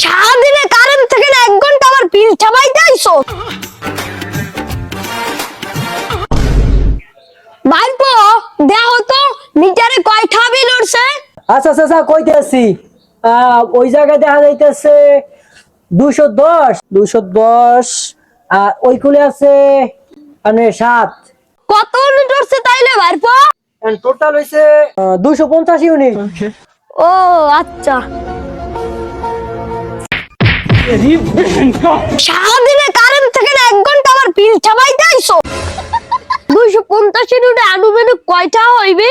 সারাদিনে কারেন্ট থেকে না 1 ঘন্টা আমার বিল চাপাইতে আইছো। ভাইপো দেখো তো মিটারে কয়টা বিল উঠছে। আচ্ছা আচ্ছা আচ্ছা কইতে আছি ওই জায়গায় দেখা যাইতেছে 210 আর ওই কুলে আছে মানে 7 কত ইউনিট উঠছে তাইলে ভাইপো? এন্ড টোটাল হইছে 250 ইউনিট। ও আচ্ছা, সারাদিনে কারেন্ট থেকে না 1 ঘন্টা আমার বিল চাপাইতে আইছো। 250 ইউনিটে আনুমানিক কয়টা হইবে?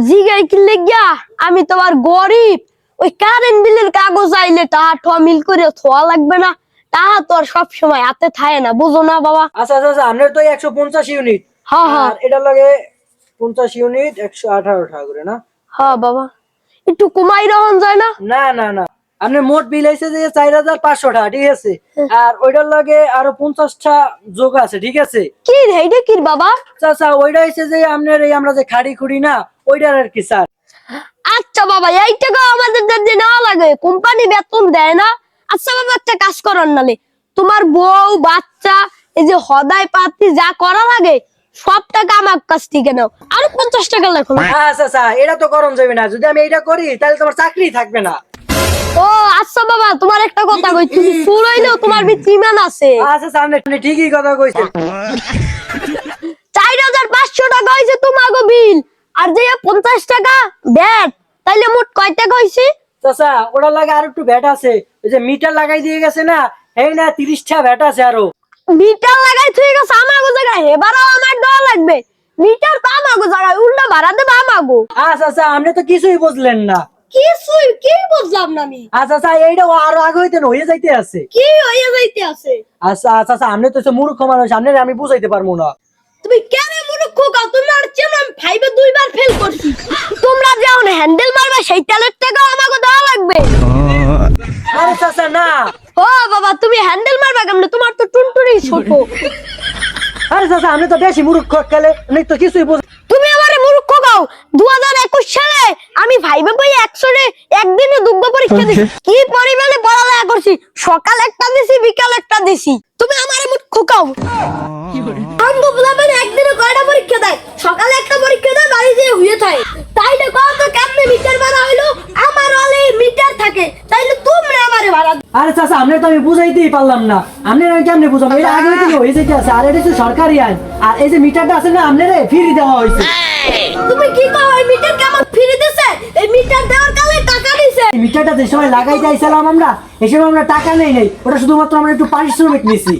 জিগাই কি লাগিয়া আমি তোমার গরিব, ওই কারেন্ট বিলের কাগজ আইলে তাহা মিল করে থোয়া লাগবে না, তাহা তো আর সব সময় হাতে থাকে না, বুঝো না বাবা? আচ্ছা আচ্ছা আচ্ছা আপনার তো 150 ইউনিট হ্যাঁ হ্যাঁ আর এটা লাগে 50 ইউনিট 118 টাকা করে না? হ্যাঁ বাবা, একটু কমাই রহন যায় না? না না না আপনার মোট বিল হইছে যে 4500 টাকা, ঠিক আছে? আর ওইটার লাগে আরো 50টা যোগ আছে, ঠিক আছে? কি রে এটা কি বাবা? আচ্ছা ওইটা হইছে যে আপনার এই আমরা যে খাড়ি খুড়ি না ওইটার আর কি স্যার। আচ্ছা বাবা, এই টাকা আমাদের যে নেওয়া লাগে, কোম্পানি বেতন দেয় না। আচ্ছা বাবা, একটা কাজ করার নালে তোমার বউ বাচ্চা এই যে হদায় পাতি যা করা লাগে সব টাকা আমার কাছ থেকে নাও, আর 50 টাকা লেখো। আচ্ছা আচ্ছা এটা তো করণ যাবে না, যদি আমি এটা করি তাহলে তোমার চাকরি থাকবে না। ও আচ্ছা বাবা, তোমার একটা কথা কই, তুমি চুর হইলেও তোমার ভিতরে ইমান আছে। আচ্ছা সামনে ঠিকই কথা কইছেন। 4500 টাকা হইছে তোমাগো বিল, আর যে 50 টাকা ব্যাট, তাইলে মোট কয় টাকা হইছে? চাচা ওটা লাগে আর একটু ভ্যাট আছে, ওই যে মিটার লাগাই দিয়ে গেছে না, এই না 30টা ভ্যাট আছে আরো। মিটার লাগাই থুই গেছে আমাগো জায়গায়, এবারও আমার দেওয়া লাগবে। মিটার তো আমাগো জায়গায়, উল্টা ভাড়া দেবে আমাগো। আচ্ছা আচ্ছা আপনি তো কিছুই বুঝলেন না। কিছুই কি বুঝলাম না আমি। আচ্ছা আচ্ছা এইটা আরো আগে হইতে হয়ে যাইতে আছে। কি হইয়া যাইতে আছে? আচ্ছা আচ্ছা আচ্ছা আপনি তো মূর্খ মানুষ, আপনি আমি বুঝাইতে পারবো না। তুমি কেন মূর্খ কাও? তোমার চেয়ে আমি 5 এ 2 বার ফেল করছি। তোমরা যেমন হ্যান্ডেল মারবে সেই তেলের টাকাও আমাকে দেওয়া লাগবে। আরে চাচা না। ও বাবা, তুমি হ্যান্ডেল মারবে কেমনে? তোমার তো টুনটুনি ছোট। আরে চাচা আপনি তো বেশি মূর্খ খেলে, আপনি তো কিছুই বুঝ। তুমি আমারে মূর্খ কাও? 2021 সালে আমি 5 এ বই 100 এ একদিনে দুগ্গ পরীক্ষা দিছি। কি পরিমাণে পড়ালেখা করছি, সকাল একটা দিছি বিকাল একটা দিছি। তুমি আমারে মূর্খ কাও? আমগো বলাবেন একদিনে কয়টা পরীক্ষা দেয়? সকালে একটা পরীক্ষা দেয়, বাড়ি যেয়ে হুইয়ে থাকে। তাইলে কত তো কেমনে মিটার ভাড়া হইলো? আমার ওয়ালে মিটার থাকে, তাইলে তোমরা আমারে ভাড়া। আরে চাচা আপনি তো আমি বুঝাইতেই পারলাম না, আপনি আমি কেমনে বুঝাবো? এটা আগে থেকে হয়ে যাইতে আছে, আর এটা হচ্ছে সরকারি আইন। আর এই যে মিটারটা আছে না আপনারে ফ্রি দেওয়া হয়েছে। তুমি কি কও? এই মিটার কেমন ফ্রি দিছে? এই মিটার দেওয়ার কালে টাকা দিছে। এই মিটারটা যে সময় লাগাই যাইছিলাম আমরা, এই সময় আমরা টাকা নেই নাই, ওটা শুধুমাত্র আমরা একটু পারিশ্রমিক নিছি।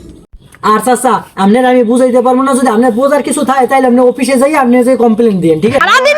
আর চাচা আপনার আমি বুঝাইতে পারবো না, যদি আপনার বোঝার কিছু থাকে তাইলে আপনি অফিসে যাই আপনি যে কমপ্লেন দিন, ঠিক আছে? সারাদিন